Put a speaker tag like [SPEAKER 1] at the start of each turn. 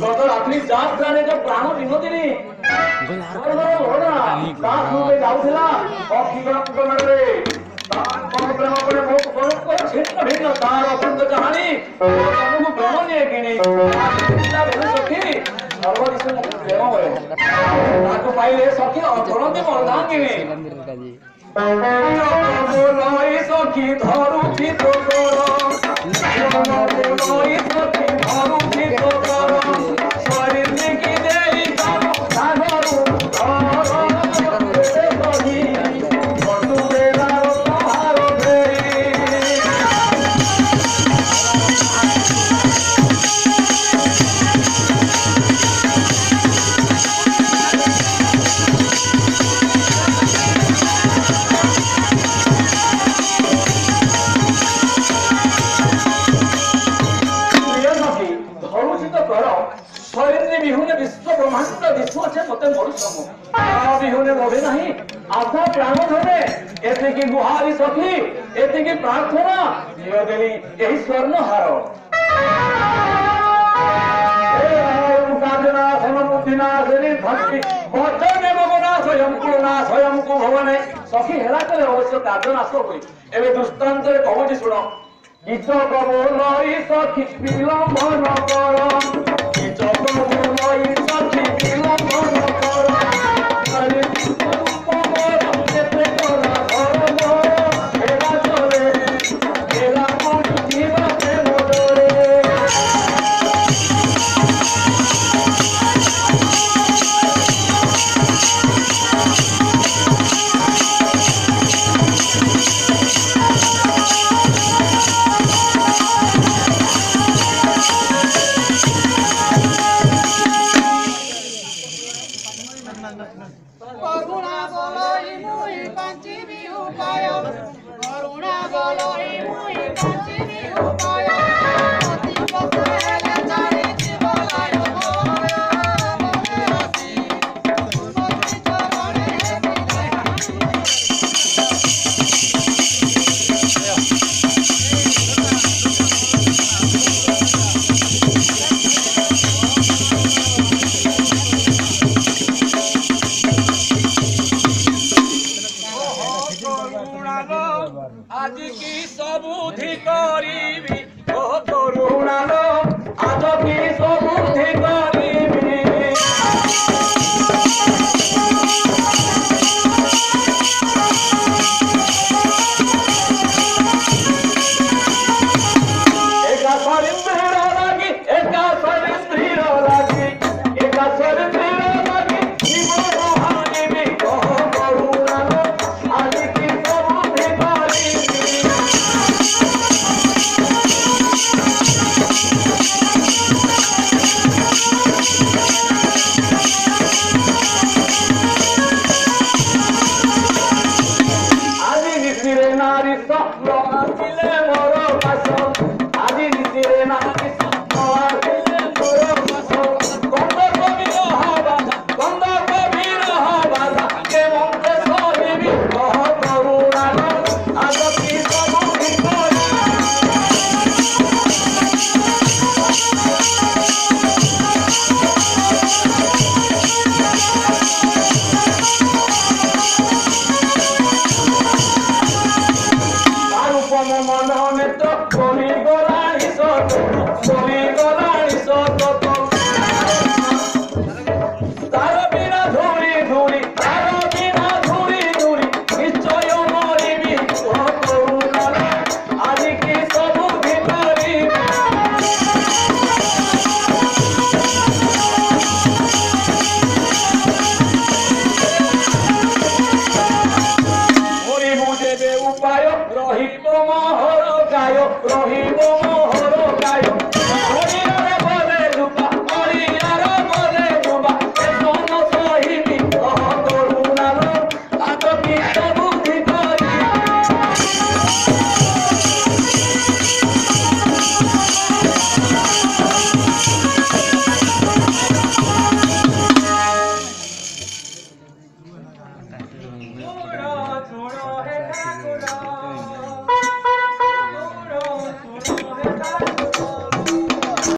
[SPEAKER 1] গত রাত্রি যাত্রারে যে প্রাণ বিনোদিনী যাଉଥିଲା ଅକ୍ଷିଗଣରେ ପ୍ରେମ করে মুখ বরণ করে ছিন্ন ভিন্ন তার অপূর্ব কাহানি ତମକୁ ପ୍ରେମ ନିଏ କିଣି ସଖୀ ସର୍ବଦିଶ ପ୍ରେମ ହୁଏ ତାକୁ ପାଇଲେ ସଖୀ ଅତରନ୍ତି ମର୍ଦ୍ଦାଙ୍ଗିନୀ ସଖୀ ଧରୁଛି ତୋ गुहारी सखी एतिकी प्रार्थना नियोदिनी यही स्वर्ण हार स्वयं को भवने सखी हेला करे अवश्य कार्यनाश हुई एवं दृष्टान्त कहूँ शुण किच कबोलई सखी विलंबन कर किच कबोलई सखी विलंबन कर आज की सबुधि करीबी ओ करुणालो आज की सब